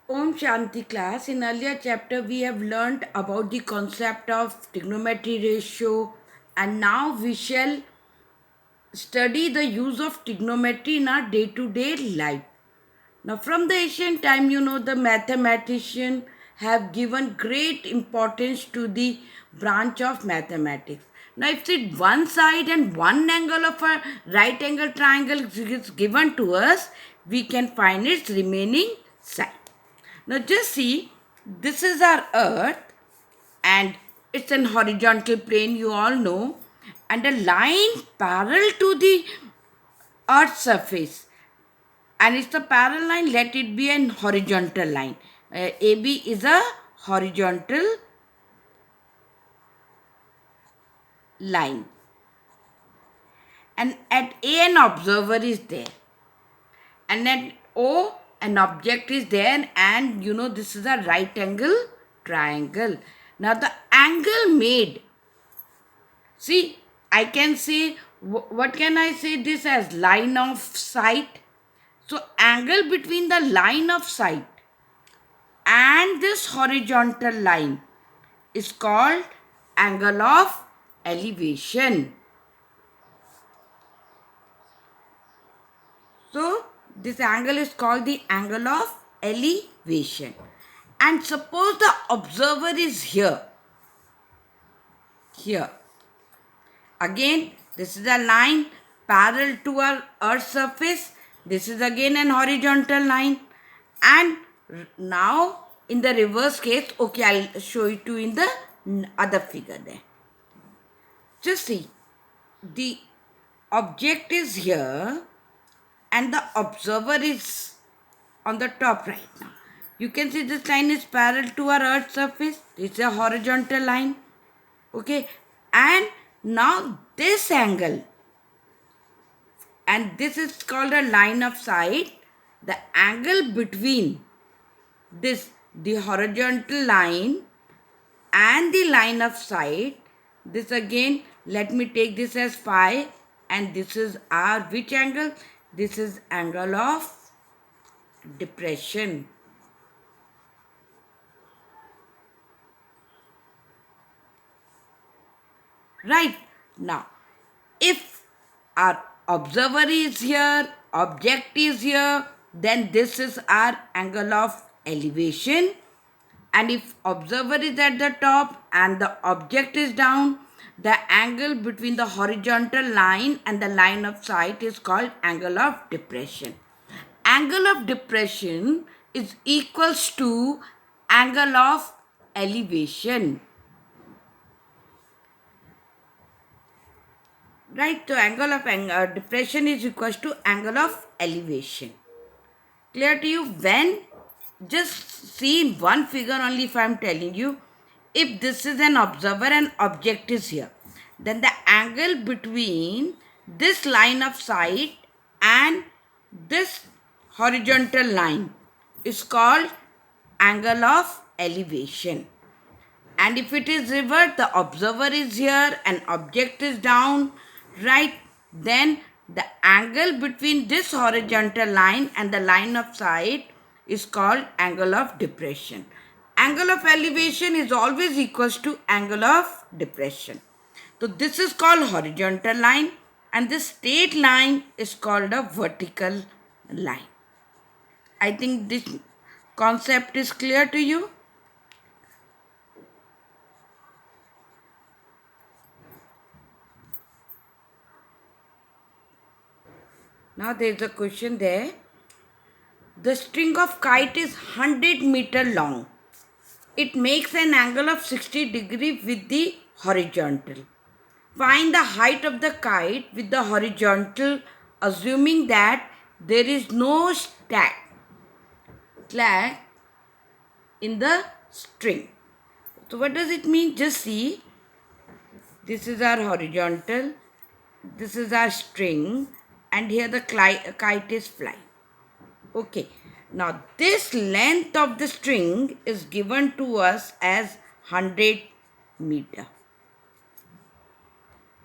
Om Shanti class. In earlier chapter, we have learned about the concept of trigonometry ratio, and now we shall study the use of trigonometry in our day-to-day life. Now, from the ancient time, the mathematician have given great importance to the branch of mathematics. Now, if it one side and one angle of a right angle triangle is given to us, we can find its remaining side. Now, just see, this is our earth and it's an horizontal plane, you all know, and a line parallel to the earth's surface, and it's a parallel line, let it be an horizontal line. AB is a horizontal line, and at A an observer is there, and at O an object is there, and this is a right angle triangle. Now the angle made, see, I can say, what can I say this as? Line of sight. So angle between the line of sight and this horizontal line is called angle of elevation. So this angle is called the angle of elevation. And suppose the observer is here. Here. Again, this is a line parallel to our earth's surface. This is again an horizontal line. And now in the reverse case, okay, I'll show it to you in the other figure there. Just see, the object is here and the observer is on the top right now. You can see this line is parallel to our earth's surface. It's a horizontal line. Okay. And now this angle, and this is called a line of sight. The angle between this, the horizontal line and the line of sight, this again, let me take this as phi, and this is our which angle? This is angle of depression. Right. Now, if our observer is here, object is here, then this is our angle of elevation. And if observer is at the top and the object is down, the angle between the horizontal line and the line of sight is called angle of depression. Angle of depression is equals to angle of elevation. Right, so angle of depression is equals to angle of elevation. Clear to you? When, just see in one figure only, if I am telling you, if this is an observer and object is here, then the angle between this line of sight and this horizontal line is called angle of elevation. And if it is reversed, the observer is here and object is down, right? Then the angle between this horizontal line and the line of sight is called angle of depression. Angle of elevation is always equals to angle of depression. So this is called horizontal line, and this straight line is called a vertical line. I think this concept is clear to you. Now there is a question there. The string of kite is 100-meter long. It makes an angle of 60 degrees with the horizontal. Find the height of the kite with the horizontal, assuming that there is no slack in the string. So what does it mean? Just see. This is our horizontal. This is our string. And here the kite is flying. Okay. Now this length of the string is given to us as 100 meter.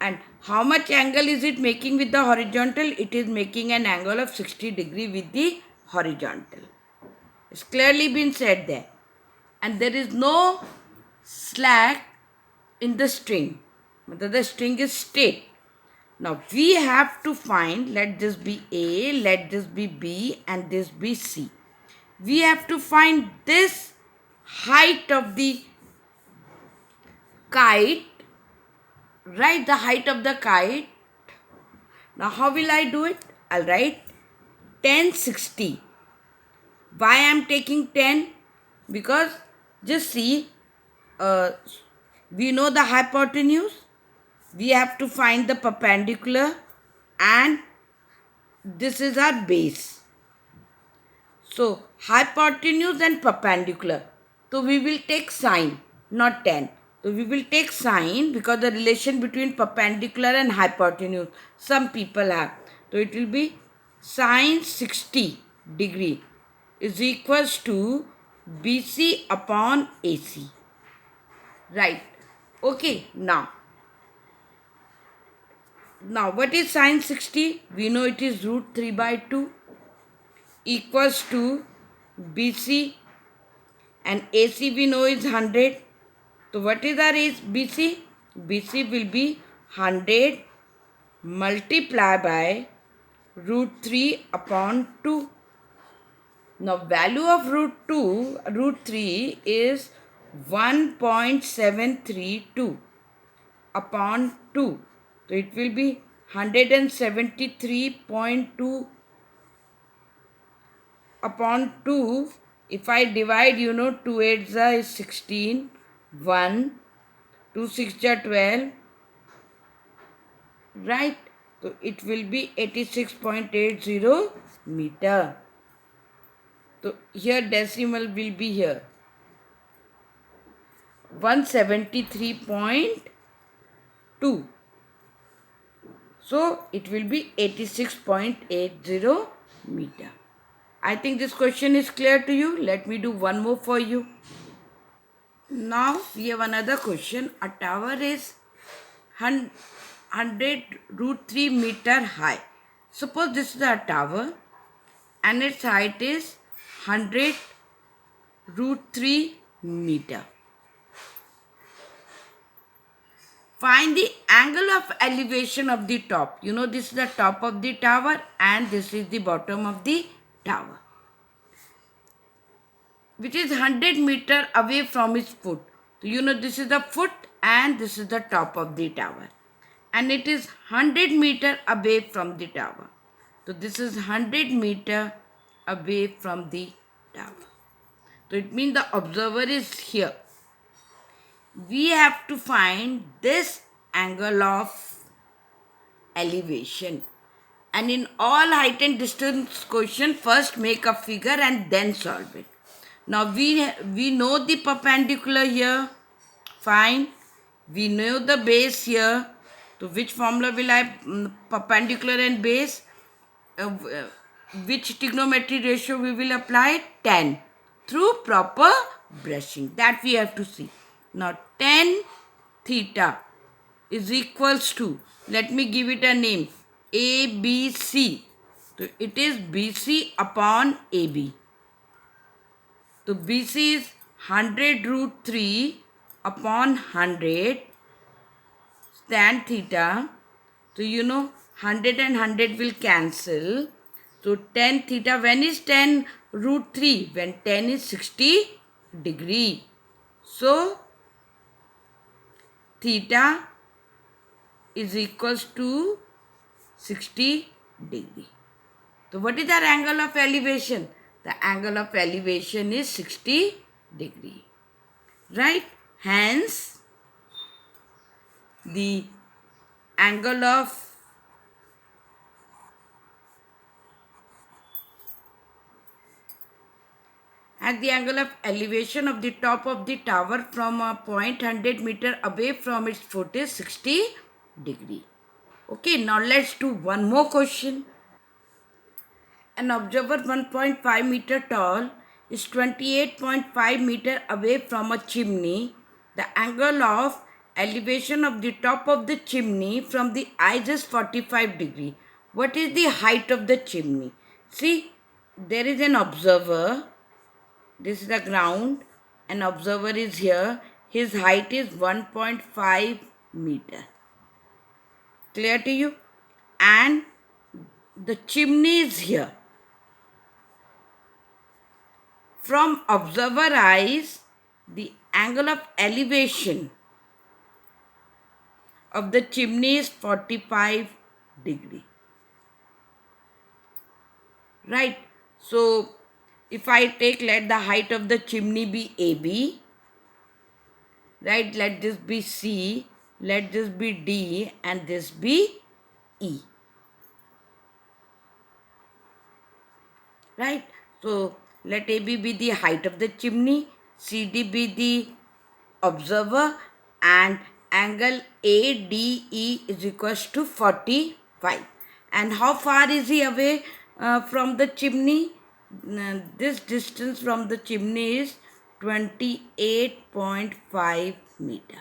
And how much angle is it making with the horizontal? It is making an angle of 60 degree with the horizontal. It's clearly been said there. And there is no slack in the string. The string is straight. Now we have to find, let this be A, let this be B, and this be C. We have to find this height of the kite, right? The height of the kite. Now how will I do it? I'll write 1060. Why I am taking 10? Because just see, we know the hypotenuse. We have to find the perpendicular, and this is our base. So hypotenuse and perpendicular. So we will take sine, not 10. So we will take sine because the relation between perpendicular and hypotenuse some people have. So it will be sine 60 degree is equals to BC upon AC. Right. Okay. Now what is sine 60? We know it is root 3 by 2 equals to BC, and AC we know is 100. So what is our BC? BC will be 100 multiplied by root 3 upon 2. Now value of root 3 is 1.732 upon 2. So it will be 173.2 upon 2. If I divide, 2 8s is 16, 1, 2 6 are 12, right? So it will be 86.80 meter. So here decimal will be here 173.2. So it will be 86.80 meter. I think this question is clear to you. Let me do one more for you. Now we have another question. A tower is 100 root 3 meter high. Suppose this is a tower and its height is 100 root 3 meter. Find the angle of elevation of the top. This is the top of the tower and this is the bottom of the tower, which is 100 meter away from its foot. So this is the foot and this is the top of the tower, and it is 100 meter away from the tower. So this is 100 meter away from the tower. So it means the observer is here. We have to find this angle of elevation. And in all height and distance question, first make a figure and then solve it. Now we know the perpendicular here. Fine. We know the base here. So which formula will I, perpendicular and base? Which trigonometry ratio we will apply? 10. Through proper brushing. That we have to see. Now tan theta is equals to, let me give it a name, ABC. So it is BC upon AB. So BC is 100 root 3 upon 100 tan theta. So 100 and 100 will cancel. So tan theta, when is 10 root 3? When 10 is 60 degree. So theta is equals to 60 degree. So what is our angle of elevation? The angle of elevation is 60 degree. Right? Hence, the angle of elevation of the top of the tower from a point 100 meter away from its foot is 60 degree. Okay, now let's do one more question. An observer 1.5 meter tall is 28.5 meter away from a chimney. The angle of elevation of the top of the chimney from the eyes is 45 degree. What is the height of the chimney? See, there is an observer This is the ground. An observer is here. His height is 1.5 meter. Clear to you? And the chimney is here. From observer eyes, the angle of elevation of the chimney is 45 degree. Right? So, if I take, let the height of the chimney be AB. Right? Let this be C. Let this be D. And this be E. Right? So, let AB be the height of the chimney, CD be the observer, and angle ADE is equals to 45. And how far is he away from the chimney? This distance from the chimney is 28.5 meter.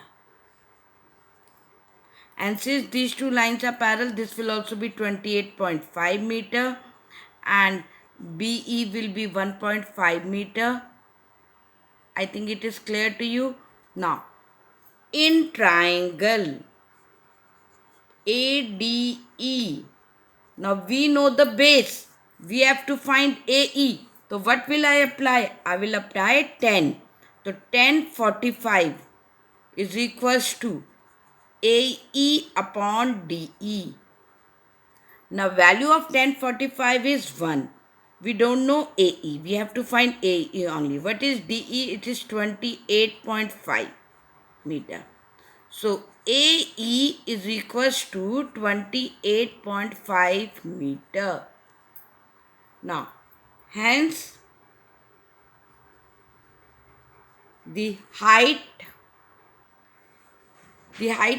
And since these two lines are parallel, this will also be 28.5 meter, and BE will be 1.5 meter. I think it is clear to you. Now, in triangle ADE, now we know the base. We have to find AE. So what will I apply? I will apply 10. So 10 45 is equals to AE upon DE. Now value of 1045 is 1. We don't know AE. We have to find AE only. What is DE? It is 28.5 meter. So AE is equals to 28.5 meter. Now, hence the height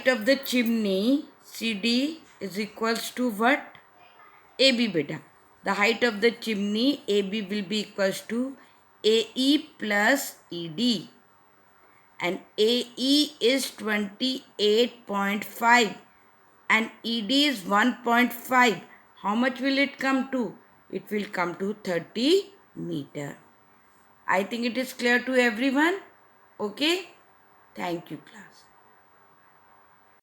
of the chimney CD is equals to what? AB beta. The height of the chimney AB will be equals to AE plus ED. And AE is 28.5 and ED is 1.5. How much will it come to? It will come to 30 meter. I think it is clear to everyone. Okay? Thank you, class.